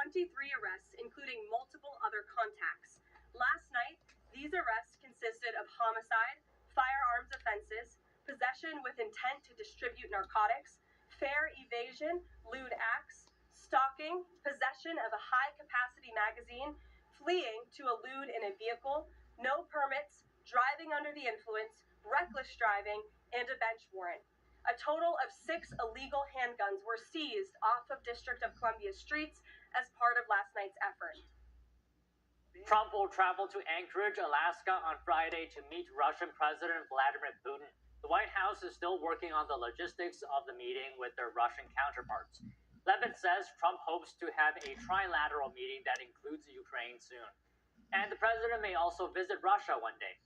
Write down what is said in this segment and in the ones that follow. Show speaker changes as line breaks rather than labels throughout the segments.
23 arrests, including multiple other contacts. Last night, these arrests consisted of homicide, firearms offenses, possession with intent to distribute narcotics, fare evasion, lewd acts, stalking, possession of a high-capacity magazine, fleeing to elude in a vehicle, no permits, driving under the influence, reckless driving, and a bench warrant. A total of 6 illegal handguns were seized off of District of Columbia streets as part of last night's effort.
Trump will travel to Anchorage, Alaska on Friday to meet Russian President Vladimir Putin. The White House is still working on the logistics of the meeting with their Russian counterparts. Levitt says Trump hopes to have a trilateral meeting that includes Ukraine soon. And the president may also visit Russia one day.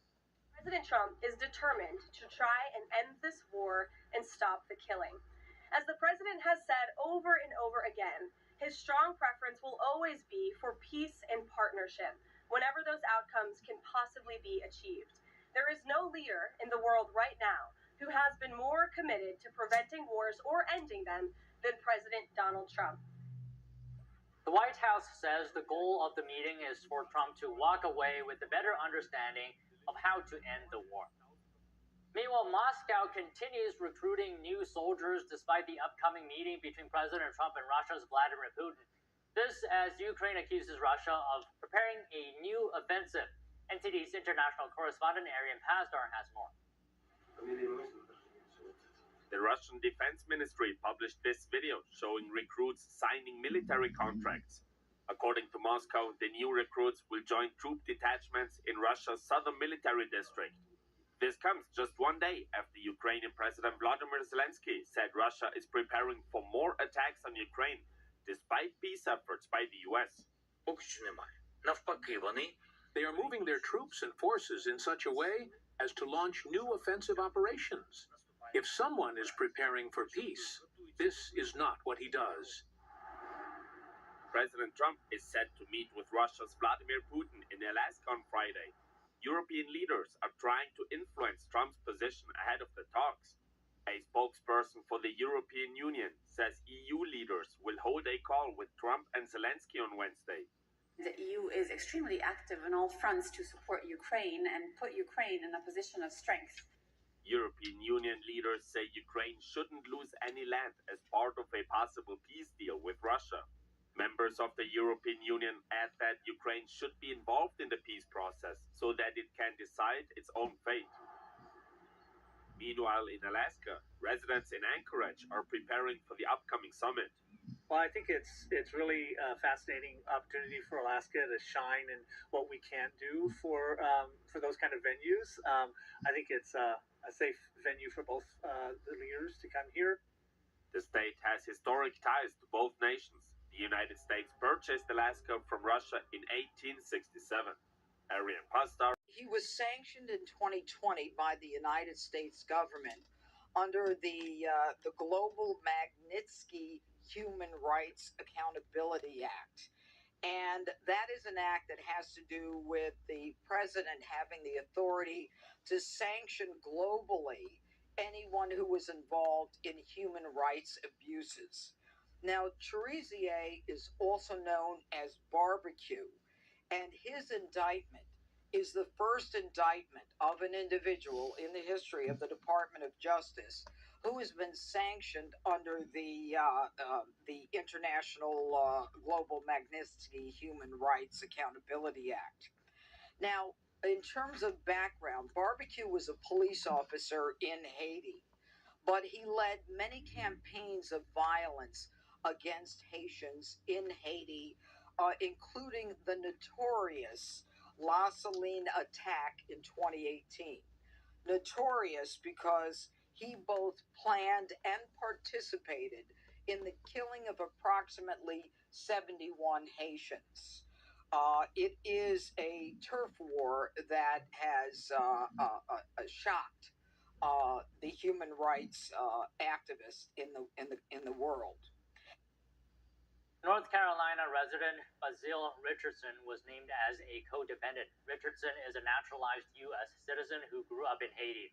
President Trump is determined to try and end this war and stop the killing. As the president has said over and over again, his strong preference will always be for peace and partnership whenever those outcomes can possibly be achieved. There is no leader in the world right now who has been more committed to preventing wars or ending them than President Donald Trump.
The White House says the goal of the meeting is for Trump to walk away with a better understanding of how to end the war. Meanwhile, Moscow continues recruiting new soldiers despite the upcoming meeting between President Trump and Russia's Vladimir Putin. This as Ukraine accuses Russia of preparing a new offensive. NTD's international correspondent Arian Pasdar has more.
The Russian Defense Ministry published this video showing recruits signing military contracts. According to Moscow, the new recruits will join troop detachments in Russia's southern military district. This comes just one day after Ukrainian President Volodymyr Zelensky said Russia is preparing for more attacks on Ukraine, despite peace efforts by the US.
They are moving their troops and forces in such a way as to launch new offensive operations. If someone is preparing for peace, this is not what he does.
President Trump is set to meet with Russia's Vladimir Putin in Alaska on Friday. European leaders are trying to influence Trump's position ahead of the talks. A spokesperson for the European Union says EU leaders will hold a call with Trump and Zelensky on Wednesday.
The EU is extremely active on all fronts to support Ukraine and put Ukraine in a position of strength.
European Union leaders say Ukraine shouldn't lose any land as part of a possible peace deal with Russia. Members of the European Union add that Ukraine should be involved in the peace process so that it can decide its own fate. Meanwhile, in Alaska, residents in Anchorage are preparing for the upcoming summit.
Well, I think it's really a fascinating opportunity for Alaska to shine in what we can do for those kind of venues. I think it's a safe venue for both the leaders to come here.
The state has historic ties to both nations. The United States purchased Alaska from Russia in 1867. Arian Pasdar.
He was sanctioned in 2020 by the United States government under the Global Magnitsky Human Rights Accountability Act. And that is an act that has to do with the president having the authority to sanction globally anyone who was involved in human rights abuses. Now, Cherizier is also known as Barbecue, and his indictment is the first indictment of an individual in the history of the Department of Justice who has been sanctioned under the International Global Magnitsky Human Rights Accountability Act. Now, in terms of background, Barbecue was a police officer in Haiti, but he led many campaigns of violence against Haitians in Haiti, including the notorious La Saline attack in 2018. Notorious because he both planned and participated in the killing of approximately 71 Haitians. It is a turf war that has shocked the human rights activists in the world.
North Carolina resident Basil Richardson was named as a co-defendant. Richardson is a naturalized U.S. citizen who grew up in Haiti.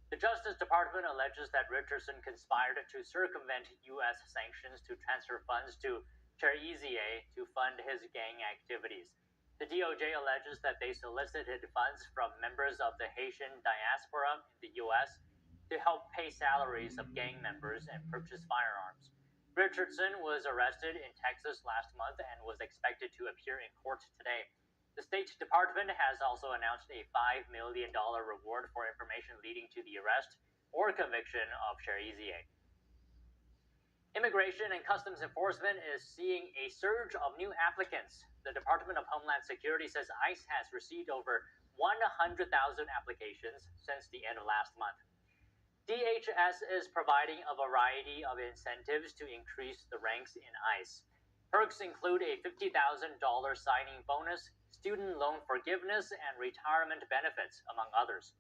The Justice Department alleges that Richardson conspired to circumvent U.S. sanctions to transfer funds to Cherizier to fund his gang activities. The DOJ alleges that they solicited funds from members of the Haitian diaspora in the U.S. to help pay salaries of gang members and purchase firearms. Richardson was arrested in Texas last month and was expected to appear in court today. The State Department has also announced a $5 million reward for information leading to the arrest or conviction of Cherizier. Immigration and Customs Enforcement is seeing a surge of new applicants. The Department of Homeland Security says ICE has received over 100,000 applications since the end of last month. DHS is providing a variety of incentives to increase the ranks in ICE. Perks include a $50,000 signing bonus, student loan forgiveness, and retirement benefits, among others.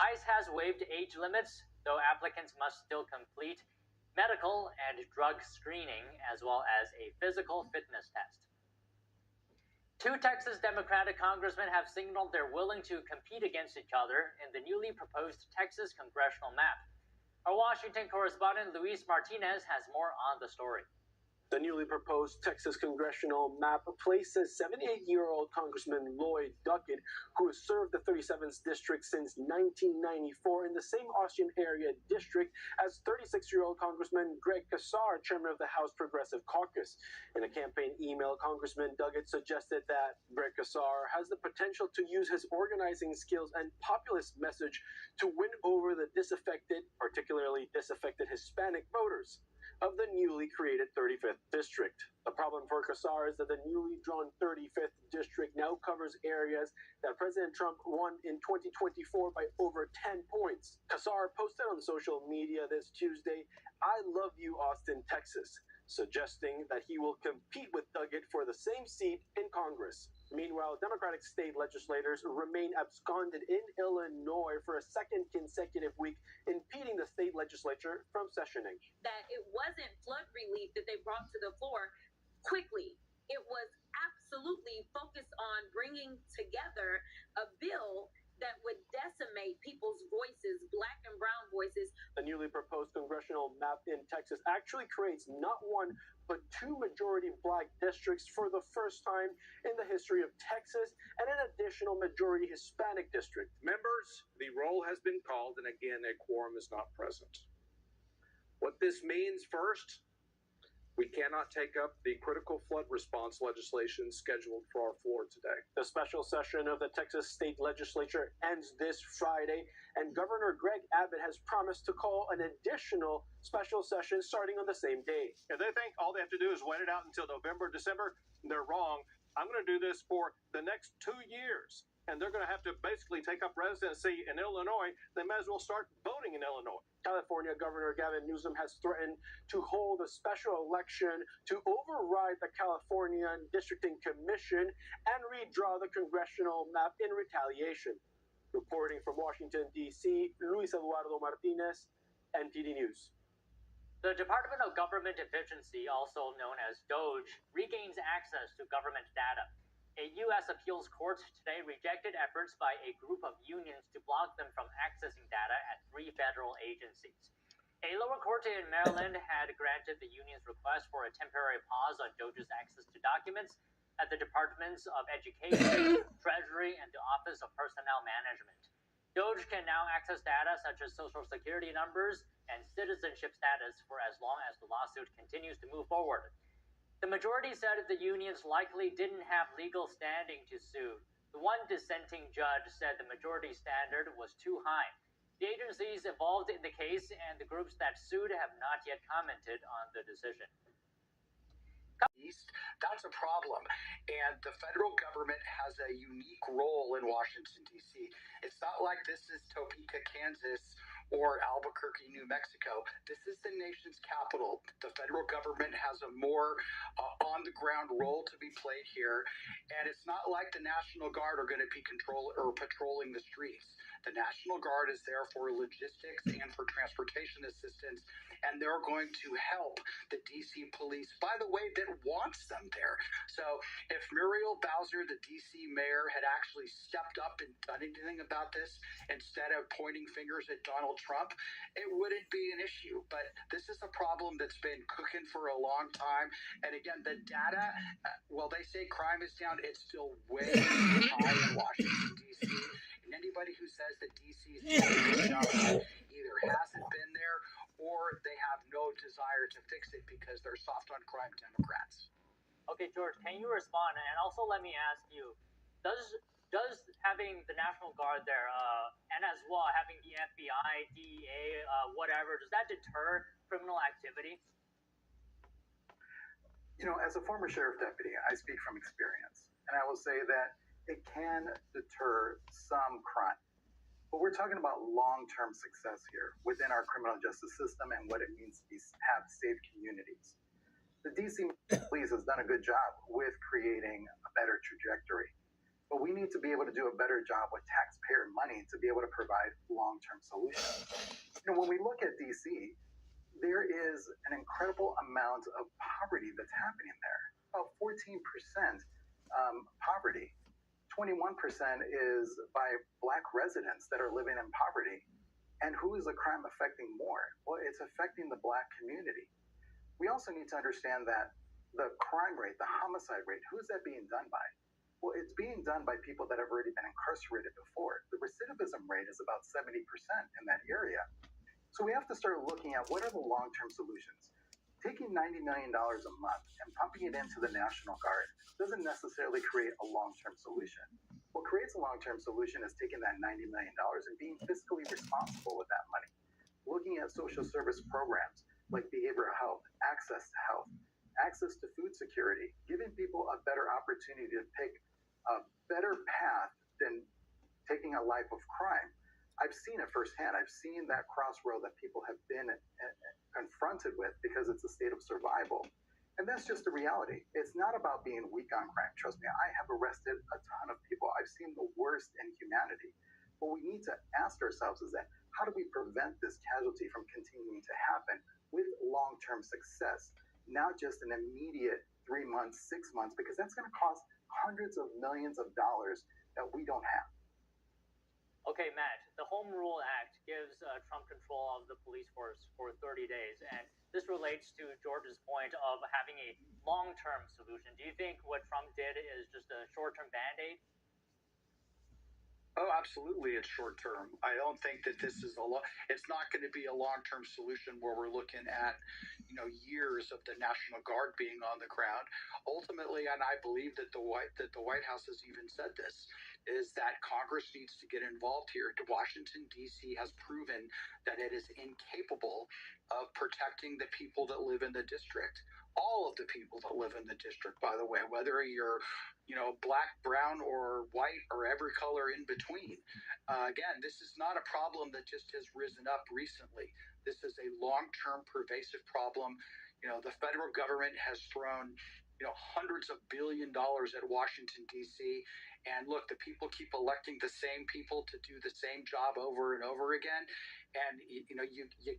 ICE has waived age limits, though applicants must still complete medical and drug screening, as well as a physical fitness test. Two Texas Democratic congressmen have signaled they're willing to compete against each other in the newly proposed Texas congressional map. Our Washington correspondent Luis Martinez has more on the story.
The newly proposed Texas congressional map places 78-year-old Congressman Lloyd Duckett, who has served the 37th district since 1994 in the same Austin area district as 36-year-old Congressman Greg Casar, chairman of the House Progressive Caucus. In a campaign email, Congressman Duckett suggested that Greg Casar has the potential to use his organizing skills and populist message to win over the disaffected, particularly disaffected Hispanic voters of the newly created 35th district. The problem for Casar is that the newly drawn 35th district now covers areas that President Trump won in 2024 by over 10 points. Casar posted on social media this Tuesday, "I love you, Austin, Texas," suggesting that he will compete with Duckett for the same seat in Congress. Meanwhile, Democratic state legislators remain absconded in Illinois for a second consecutive week, impeding the state legislature from sessioning.
That it wasn't flood relief that they brought to the floor quickly. It was absolutely focused on bringing together a bill that would decimate people's voices, black and brown voices.
The newly proposed congressional map in Texas actually creates not one, but two majority black districts for the first time in the history of Texas, and an additional majority Hispanic district.
Members, the roll has been called, and again, a quorum is not present. What this means, first, we cannot take up the critical flood response legislation scheduled for our floor today.
The special session of the Texas state legislature ends this Friday, and Governor Greg Abbott has promised to call an additional special session starting on the same day.
If they think all they have to do is wait it out until November, December, they're wrong. I'm going to do this for the next 2 years, and they're going to have to basically take up residency in Illinois. They might as well start voting in Illinois.
California Governor Gavin Newsom has threatened to hold a special election to override the California Districting Commission and redraw the congressional map in retaliation. Reporting from Washington, D.C., Luis Eduardo Martinez, NTD News.
The Department of Government Efficiency, also known as DOGE, regains access to government data. A U.S. appeals court today rejected efforts by a group of unions to block them from accessing data at 3 federal agencies. A lower court in Maryland had granted the union's request for a temporary pause on DOGE's access to documents at the Departments of Education, Treasury, and the Office of Personnel Management. DOGE can now access data such as Social Security numbers and citizenship status for as long as the lawsuit continues to move forward. The majority said the unions likely didn't have legal standing to sue. The one dissenting judge said the majority standard was too high. The agencies involved in the case and the groups that sued have not yet commented on the decision.
That's a problem. And the federal government has a unique role in Washington, D.C. It's not like this is Topeka, Kansas, or Albuquerque, New Mexico. This is the nation's capital. The federal government has a more on-the-ground role to be played here. And it's not like the National Guard are going to be patrolling the streets. The National Guard is there for logistics and for transportation assistance, and they're going to help the D.C. police, by the way, that wants them there. So if Muriel Bowser, the D.C. mayor, had actually stepped up and done anything about this, instead of pointing fingers at Donald Trump, it wouldn't be an issue. But this is a problem that's been cooking for a long time. And again, the data, well, they say crime is down, it's still way high in Washington, D.C. And anybody who says that D.C. is doing a good job either hasn't been there or they have no desire to fix it because they're soft on crime Democrats.
Okay, George, can you respond? And also let me ask you, does having the National Guard there, and as well having the FBI, DEA, whatever, does that deter criminal activity?
You know, as a former sheriff deputy, I speak from experience, and I will say that it can deter some crime. But we're talking about long-term success here within our criminal justice system and what it means to have safe communities. The DC Police has done a good job with creating a better trajectory, but we need to be able to do a better job with taxpayer money to be able to provide long-term solutions. You know, when we look at DC, there is an incredible amount of poverty that's happening there. About 14% poverty. 21% is by Black residents that are living in poverty. And who is the crime affecting more? Well, it's affecting the Black community. We also need to understand that the crime rate, the homicide rate, who is that being done by? Well, it's being done by people that have already been incarcerated before. The recidivism rate is about 70% in that area. So we have to start looking at what are the long-term solutions. Taking $90 million a month and pumping it into the National Guard doesn't necessarily create a long-term solution. What creates a long-term solution is taking that $90 million and being fiscally responsible with that money. Looking at social service programs like behavioral health, access to food security, giving people a better opportunity to pick a better path than taking a life of crime. I've seen it firsthand. I've seen that crossroad that people have been confronted with because it's a state of survival. And that's just the reality. It's not about being weak on crime. Trust me, I have arrested a ton of people. I've seen the worst in humanity. What we need to ask ourselves is that how do we prevent this casualty from continuing to happen with long-term success, not just an immediate 3 months, 6 months, because that's going to cost hundreds of millions of dollars that we don't have.
Okay, Matt, the Home Rule Act gives Trump control of the police force for 30 days, and this relates to George's point of having a long-term solution. Do you think what Trump did is just a short-term Band-Aid?
Oh, absolutely, it's short-term. I don't think that this is it's not going to be a long-term solution where we're looking at, years of the National Guard being on the ground. Ultimately, and I believe that the White House has even said this, is that Congress needs to get involved here. Washington, D.C. has proven that it is incapable of protecting the people that live in the district. All of the people that live in the district, by the way, whether you're, black, brown, or white, or every color in between. Again, this is not a problem that just has risen up recently. This is a long-term, pervasive problem. The federal government has thrown hundreds of $billions at Washington, D.C. And look, the people keep electing the same people to do the same job over and over again. And, you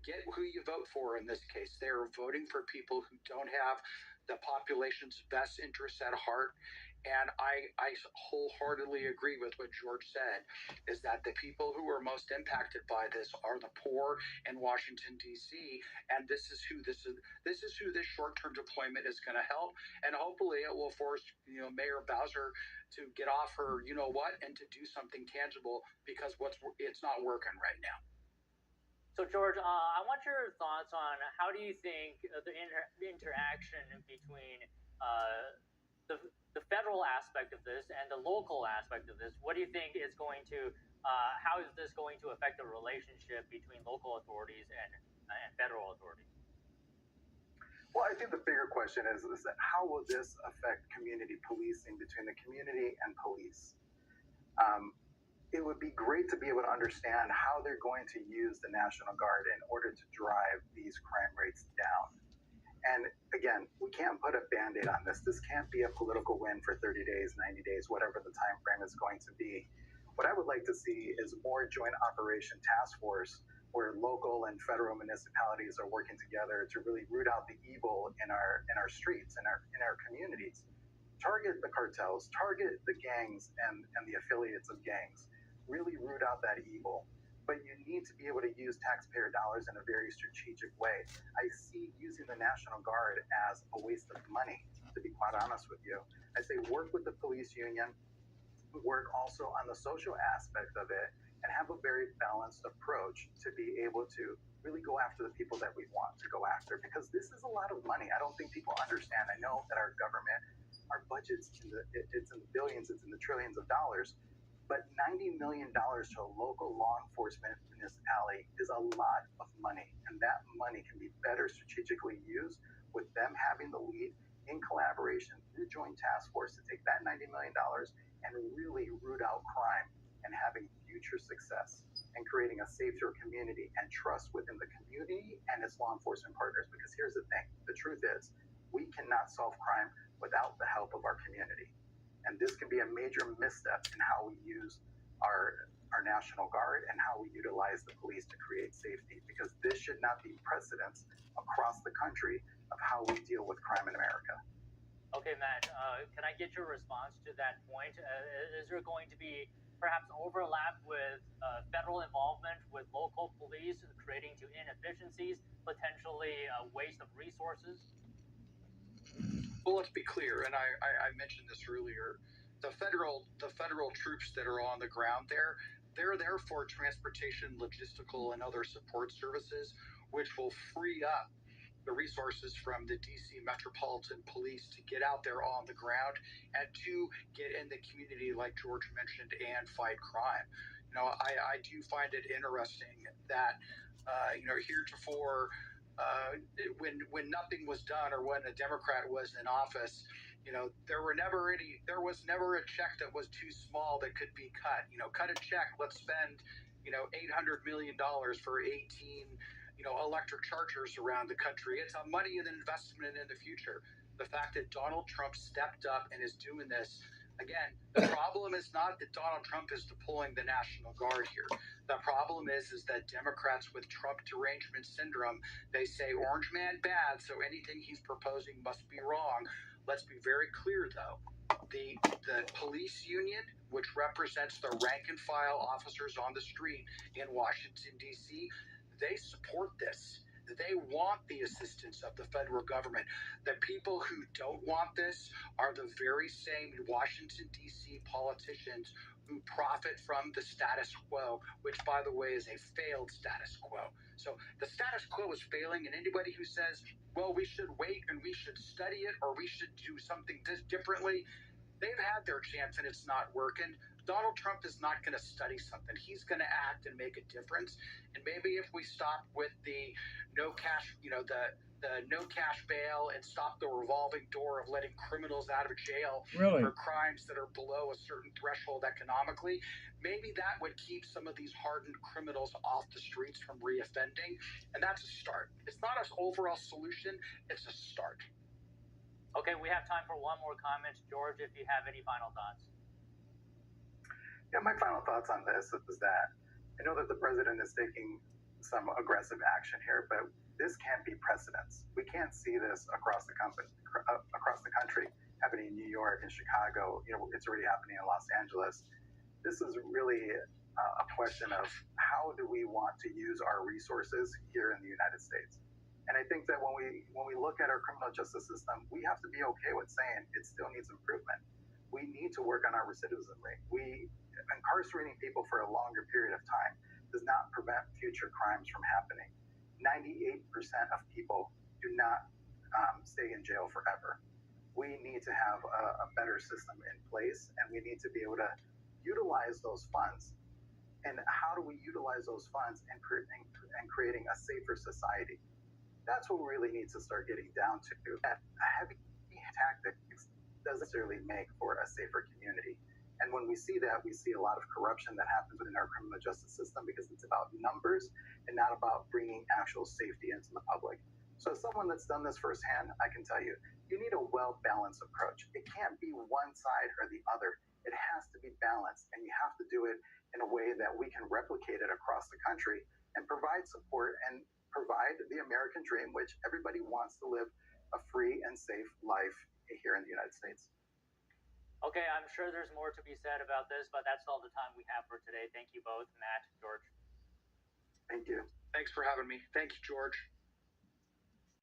get who you vote for in this case. They are voting for people who don't have the population's best interests at heart. And I wholeheartedly agree with what George said, is that the people who are most impacted by this are the poor in Washington, D.C. And this is who this short-term deployment is going to help. And hopefully it will force, Mayor Bowser to get off her, and to do something tangible, because it's not working right now.
So, George, I want your thoughts on how do you think the interaction between the federal aspect of this and the local aspect of this, what do you think is going to, how is this going to affect the relationship between local authorities and federal authorities?
Well, I think the bigger question is that how will this affect community policing between the community and police? It would be great to be able to understand how they're going to use the National Guard in order to drive these crime rates down. And again, we can't put a Band-Aid on this. This can't be a political win for 30 days, 90 days, whatever the time frame is going to be. What I would like to see is more joint operation task force where local and federal municipalities are working together to really root out the evil in our streets, in our communities. Target the cartels, target the gangs and the affiliates of gangs. Really root out that evil. but you need to be able to use taxpayer dollars in a very strategic way. I see using the National Guard as a waste of money, to be quite honest with you. I say work with the police union, work also on the social aspect of it, and have a very balanced approach to be able to really go after the people that we want to go after, because this is a lot of money. I don't think people understand. I know that our government, our budget's it's in the billions, it's in the trillions of dollars, but $90 million to a local law enforcement municipality is a lot of money, and that money can be better strategically used with them having the lead in collaboration through Joint Task Force to take that $90 million and really root out crime and having future success and creating a safer community and trust within the community and its law enforcement partners. Because here's the thing, the truth is, we cannot solve crime without the help of our community. And this can be a major misstep in how we use our National Guard and how we utilize the police to create safety, because this should not be precedence across the country of how we deal with crime in America.
Okay, Matt, can I get your response to that point? Is there going to be perhaps overlap with federal involvement with local police, creating to inefficiencies, potentially a waste of resources?
Well, let's be clear, and I mentioned this earlier. The federal troops that are on the ground there, they're there for transportation, logistical, and other support services, which will free up the resources from the DC Metropolitan Police to get out there on the ground and to get in the community, like George mentioned, and fight crime. I do find it interesting that heretofore, when nothing was done, or when a Democrat was in office, there was never a check that was too small that could be cut. Cut a check. Let's spend, $800 million for 18, electric chargers around the country. It's a money and investment in the future. The fact that Donald Trump stepped up and is doing this, again, the problem is not that Donald Trump is deploying the National Guard here. The problem is that Democrats with Trump derangement syndrome, they say orange man bad, so anything he's proposing must be wrong. Let's be very clear, though. The police union, which represents the rank and file officers on the street in Washington, D.C., they support this. They want the assistance of the federal government. The people who don't want this are the very same Washington, D.C. politicians who profit from the status quo, which, by the way, is a failed status quo. So the status quo is failing, and anybody who says, well, we should wait and we should study it or we should do something differently, they've had their chance and it's not working. Donald Trump is not going to study something. He's going to act and make a difference. And maybe if we stop with the no cash, the no cash bail, and stop the revolving door of letting criminals out of jail for crimes that are below a certain threshold economically, maybe that would keep some of these hardened criminals off the streets from reoffending. And that's a start. It's not an overall solution. It's a start.
Okay, we have time for one more comment. George, if you have any final thoughts.
Yeah, my final thoughts on this is that I know that the president is taking some aggressive action here, but this can't be precedence. We can't see this across the country happening in New York and Chicago. It's already happening in Los Angeles. This is really a question of how do we want to use our resources here in the United States. And I think that when we look at our criminal justice system, we have to be okay with saying it still needs improvement. We need to work on our recidivism rate. Incarcerating people for a longer period of time does not prevent future crimes from happening. 98% of people do not stay in jail forever. We need to have a better system in place, and we need to be able to utilize those funds. And how do we utilize those funds and creating a safer society? That's what we really need to start getting down to. That heavy tactics doesn't necessarily make for a safer community. And when we see that, we see a lot of corruption that happens within our criminal justice system, because it's about numbers and not about bringing actual safety into the public. So as someone that's done this firsthand, I can tell you, you need a well-balanced approach. It can't be one side or the other. It has to be balanced, and you have to do it in a way that we can replicate it across the country and provide support and provide the American dream, which everybody wants to live a free and safe life here in the United States.
Okay, I'm sure there's more to be said about this, but that's all the time we have for today. Thank you both, Matt, George.
Thank you.
Thanks for having me. Thank you, George.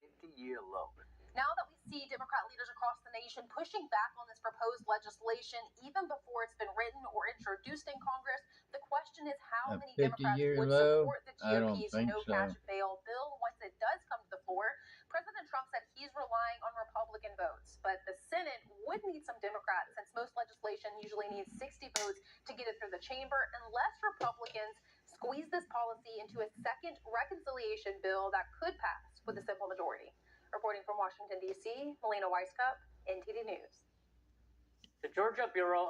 50-year low.
Now that we see Democrat leaders across the nation pushing back on this proposed legislation, even before it's been written or introduced in Congress, the question is how many Democrats would support the GOP's no cash bail bill once it does come to the floor. President Trump said he's relying on Republican votes, but the Senate would need some Democrats since most legislation usually needs 60 votes to get it through the chamber, unless Republicans squeeze this policy into a second reconciliation bill that could pass with a simple majority. Reporting from Washington, D.C., Melina Weiskup, NTD News.
The Georgia Bureau